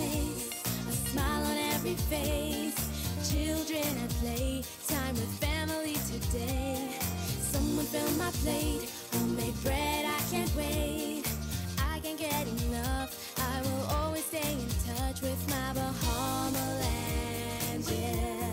place, a smile on every face. Children at play, time with family today. Someone fill my plate, homemade bread, I can't wait. I can't get enough, I will always stay in touch with my Bahamaland, yeah.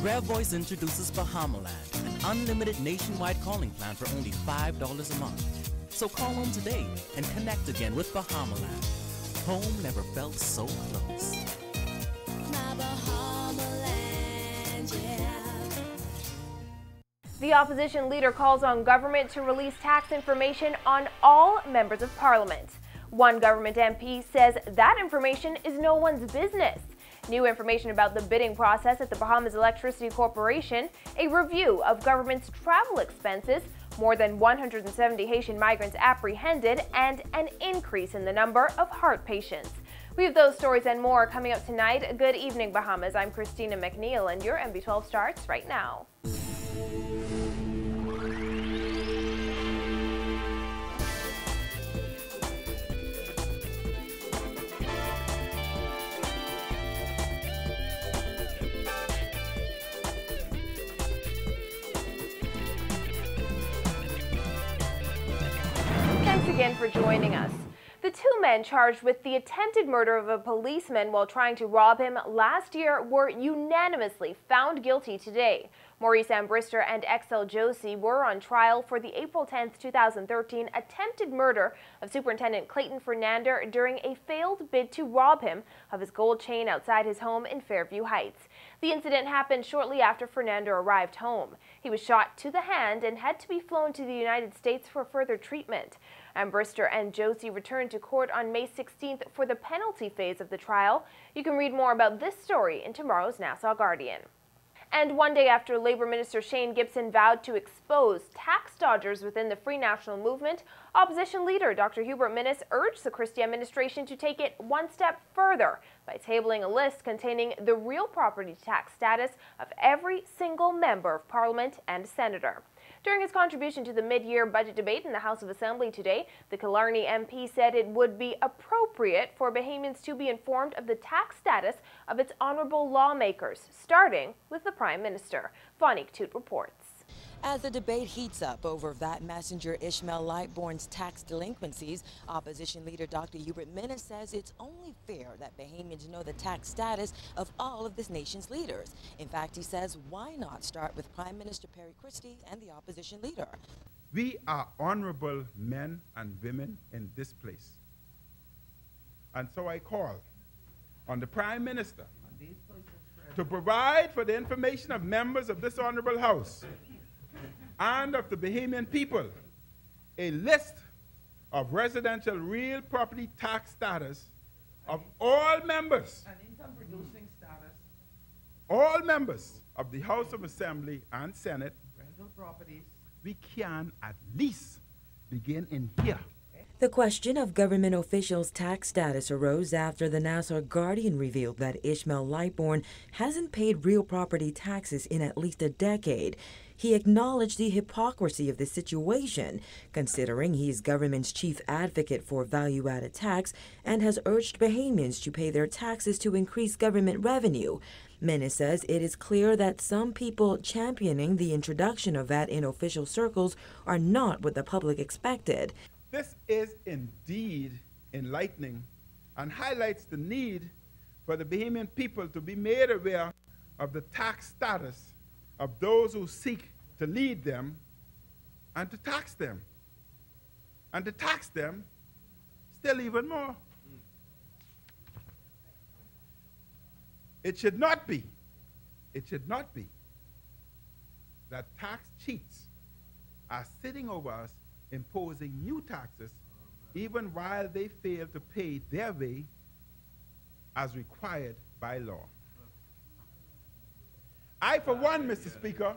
Rare Voice introduces Bahamaland, an unlimited nationwide calling plan for only $5 a month. So call home today and connect again with Bahamaland. Home never felt so close. My Bahamaland, yeah. The opposition leader calls on government to release tax information on all members of parliament. One government MP says that information is no one's business. New information about the bidding process at the Bahamas Electricity Corporation, a review of government's travel expenses, more than 170 Haitian migrants apprehended, and an increase in the number of heart patients. We have those stories and more coming up tonight. Good evening, Bahamas. I'm Christina McNeil, and your MB12 starts right now. Thanks again for joining us. The two men charged with the attempted murder of a policeman while trying to rob him last year were unanimously found guilty today. Maurice Ambrister and XL Josie were on trial for the April 10, 2013 attempted murder of Superintendent Clayton Fernander during a failed bid to rob him of his gold chain outside his home in Fairview Heights. The incident happened shortly after Fernander arrived home. He was shot to the hand and had to be flown to the United States for further treatment. Ambrister and Josie returned to court on May 16th for the penalty phase of the trial. You can read more about this story in tomorrow's Nassau Guardian. And one day after Labor Minister Shane Gibson vowed to expose tax dodgers within the Free National Movement, opposition leader Dr. Hubert Minnis urged the Christie administration to take it one step further by tabling a list containing the real property tax status of every single member of Parliament and senator. During his contribution to the mid-year budget debate in the House of Assembly today, the Killarney MP said it would be appropriate for Bahamians to be informed of the tax status of its honorable lawmakers, starting with the Prime Minister. Vonique Toot reports. As the debate heats up over that messenger Ishmael Lightbourne's tax delinquencies, opposition leader Dr. Hubert Minnis says it's only fair that Bahamians know the tax status of all of this nation's leaders. In fact, he says, why not start with Prime Minister Perry Christie and the opposition leader? We are honorable men and women in this place. And so I call on the Prime Minister to provide for the information of members of this honorable House and of the Bahamian people a list of residential real property tax status of all members, and income producing status, all members of the House of Assembly and Senate. rental properties. We can at least begin in here. The question of government officials' tax status arose after the Nassau Guardian revealed that Ishmael Lightbourne hasn't paid real property taxes in at least a decade. He acknowledged the hypocrisy of the situation, considering he's government's chief advocate for value-added tax and has urged Bahamians to pay their taxes to increase government revenue. Minnis says it is clear that some people championing the introduction of that in official circles are not what the public expected. This is indeed enlightening and highlights the need for the Bahamian people to be made aware of the tax status of those who seek to lead them and to tax them. And to tax them still even more. It should not be that tax cheats are sitting over us imposing new taxes even while they fail to pay their way as required by law. I, for one, Mr. Speaker.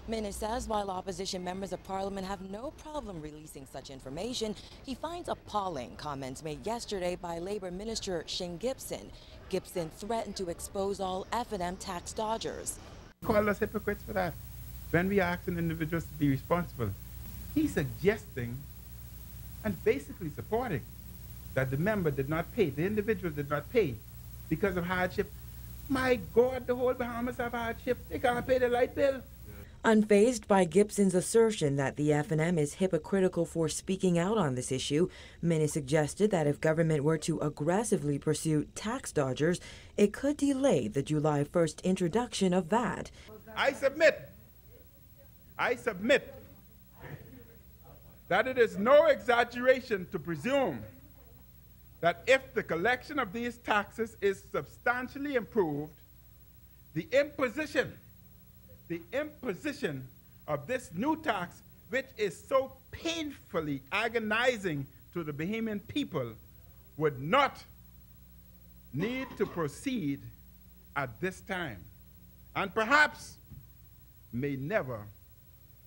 Minnis says while opposition members of Parliament have no problem releasing such information, he finds appalling comments made yesterday by Labor Minister Shane Gibson. Gibson threatened to expose all F&M tax dodgers. He called us hypocrites for that. When we are asking individuals to be responsible, he's suggesting and basically supporting that the member did not pay, the individual did not pay because of hardship. My God, the whole Bahamas have hardship. They can't pay the light bill. Unfazed by Gibson's assertion that the F&M is hypocritical for speaking out on this issue, Minnis suggested that if government were to aggressively pursue tax dodgers, it could delay the July 1st introduction of VAT. I submit that it is no exaggeration to presume that if the collection of these taxes is substantially improved, the imposition of this new tax, which is so painfully agonizing to the Bahamian people, would not need to proceed at this time, and perhaps may never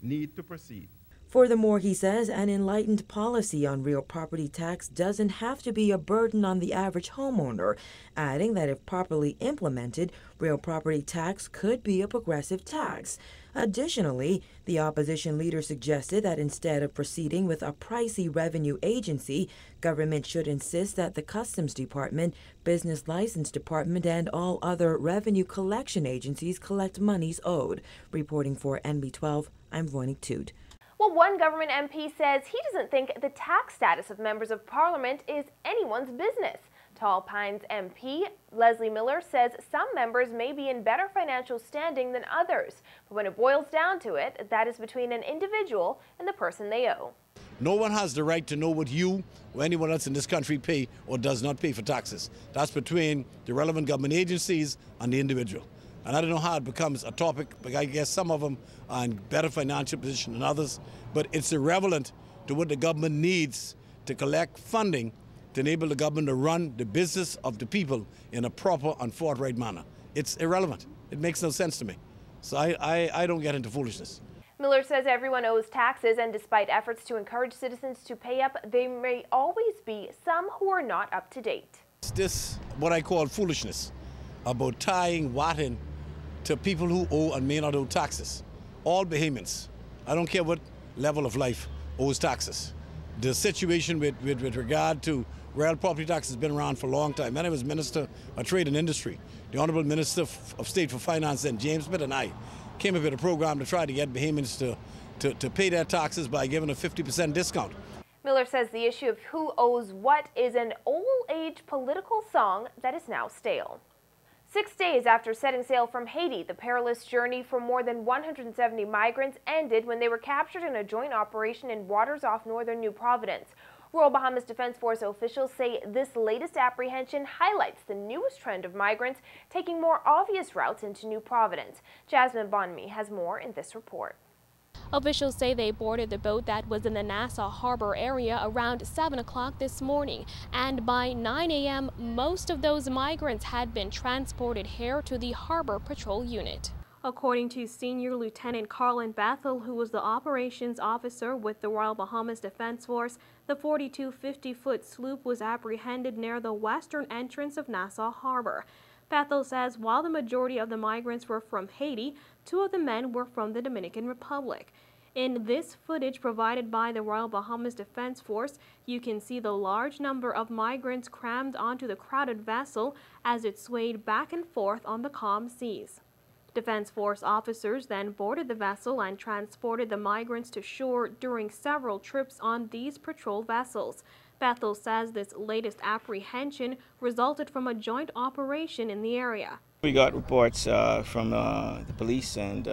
need to proceed. Furthermore, he says an enlightened policy on real property tax doesn't have to be a burden on the average homeowner, adding that if properly implemented, real property tax could be a progressive tax. Additionally, the opposition leader suggested that instead of proceeding with a pricey revenue agency, government should insist that the Customs Department, Business License Department, and all other revenue collection agencies collect monies owed. Reporting for NB12, I'm Voinik Toot. Well, one government MP says he doesn't think the tax status of members of Parliament is anyone's business. Tall Pines MP Leslie Miller says some members may be in better financial standing than others, but when it boils down to it, that is between an individual and the person they owe. No one has the right to know what you or anyone else in this country pay or does not pay for taxes. That's between the relevant government agencies and the individual. And I don't know how it becomes a topic, but I guess some of them are in better financial position than others. But it's irrelevant to what the government needs to collect funding to enable the government to run the business of the people in a proper and forthright manner. It's irrelevant. It makes no sense to me. So I don't get into foolishness. Miller says everyone owes taxes, and despite efforts to encourage citizens to pay up, there may always be some who are not up to date. It's this, what I call foolishness, about tying VAT in to people who owe and may not owe taxes. All Bahamians, I don't care what level of life, owes taxes. The situation with regard to real property tax has been around for a long time. When I was Minister of Trade and Industry, the Honourable Minister of State for Finance then, James Smith, and I came up with a program to try to get Bahamians to pay their taxes by giving a 50% discount. Miller says the issue of who owes what is an old-age political song that is now stale. 6 days after setting sail from Haiti, the perilous journey for more than 170 migrants ended when they were captured in a joint operation in waters off northern New Providence. Royal Bahamas Defense Force officials say this latest apprehension highlights the newest trend of migrants taking more obvious routes into New Providence. Jasmine Bonmi has more in this report. Officials say they boarded the boat that was in the Nassau Harbor area around 7 o'clock this morning, and by 9 a.m. most of those migrants had been transported here to the Harbor Patrol Unit. According to Senior Lieutenant Carlin Bethel, who was the operations officer with the Royal Bahamas Defense Force, the 42 50-foot sloop was apprehended near the western entrance of Nassau Harbor. Bethel says while the majority of the migrants were from Haiti, 2 of the men were from the Dominican Republic. In this footage provided by the Royal Bahamas Defense Force, you can see the large number of migrants crammed onto the crowded vessel as it swayed back and forth on the calm seas. Defense Force officers then boarded the vessel and transported the migrants to shore during several trips on these patrol vessels. Bethel says this latest apprehension resulted from a joint operation in the area. We got reports from the police and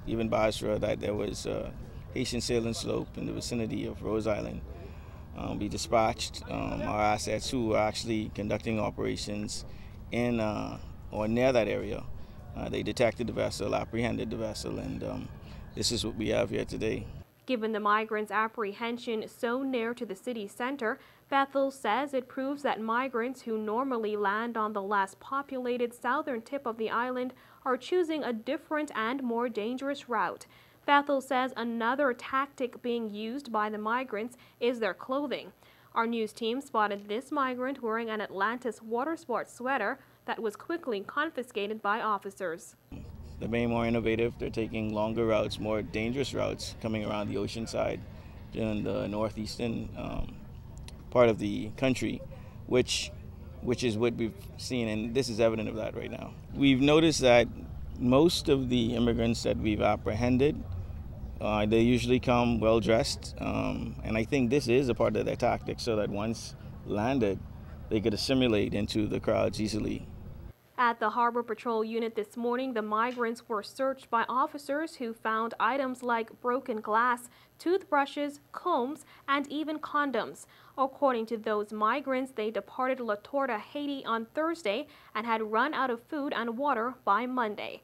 even Basra that there was a Haitian sailing slope in the vicinity of Rose Island. We dispatched our assets who were actually conducting operations in or near that area. They detected the vessel, apprehended the vessel, and this is what we have here today. Given the migrants' apprehension so near to the city center, Bethel says it proves that migrants who normally land on the less populated southern tip of the island are choosing a different and more dangerous route. Bethel says another tactic being used by the migrants is their clothing. Our news team spotted this migrant wearing an Atlantis water sports sweater that was quickly confiscated by officers. They're being more innovative. They're taking longer routes, more dangerous routes, coming around the ocean side in the northeastern part of the country, which is what we've seen, and this is evident of that right now. We've noticed that most of the immigrants that we've apprehended, they usually come well dressed, and I think this is a part of their tactic, so that once landed, they could assimilate into the crowds easily. At the Harbor Patrol unit this morning, the migrants were searched by officers who found items like broken glass, toothbrushes, combs, and even condoms. According to those migrants, they departed La Torta, Haiti on Thursday and had run out of food and water by Monday.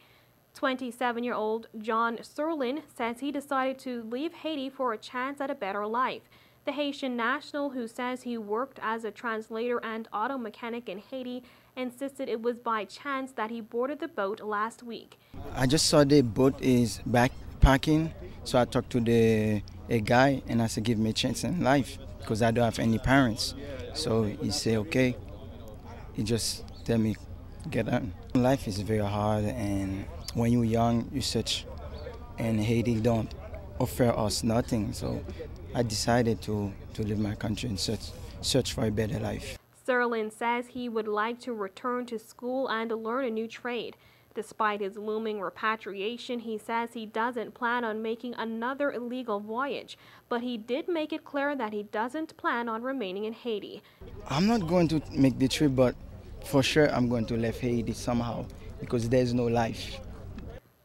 27-year-old John Serlin says he decided to leave Haiti for a chance at a better life. The Haitian national, who says he worked as a translator and auto mechanic in Haiti, insisted it was by chance that he boarded the boat last week. I just saw the boat is backpacking, so I talked to a guy and I said, give me a chance in life because I don't have any parents. So he said, okay. He just tell me, get on. Life is very hard, and when you're young, you search, and Haiti don't offer us nothing. So I decided to leave my country and search for a better life. Serlin says he would like to return to school and learn a new trade. Despite his looming repatriation, he says he doesn't plan on making another illegal voyage, but he did make it clear that he doesn't plan on remaining in Haiti. I'm not going to make the trip, but for sure I'm going to leave Haiti somehow because there's no life.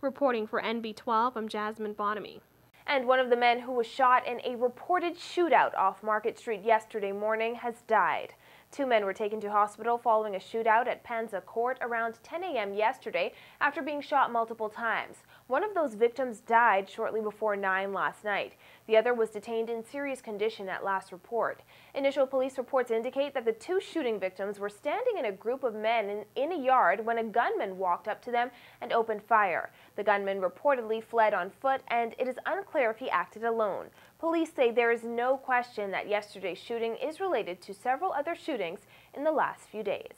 Reporting for NB12, I'm Jasmine Bonamy. And one of the men who was shot in a reported shootout off Market Street yesterday morning has died. 2 men were taken to hospital following a shootout at Panza Court around 10 a.m. yesterday after being shot multiple times. One of those victims died shortly before 9 last night. The other was detained in serious condition at last report. Initial police reports indicate that the 2 shooting victims were standing in a group of men in a yard when a gunman walked up to them and opened fire. The gunman reportedly fled on foot, and it is unclear if he acted alone. Police say there is no question that yesterday's shooting is related to several other shootings in the last few days.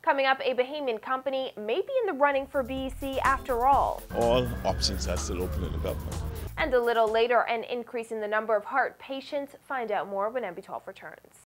Coming up, a Bahamian company may be in the running for BEC after all. All options are still open in the government. And a little later, an increase in the number of heart patients. Find out more when NB12 returns.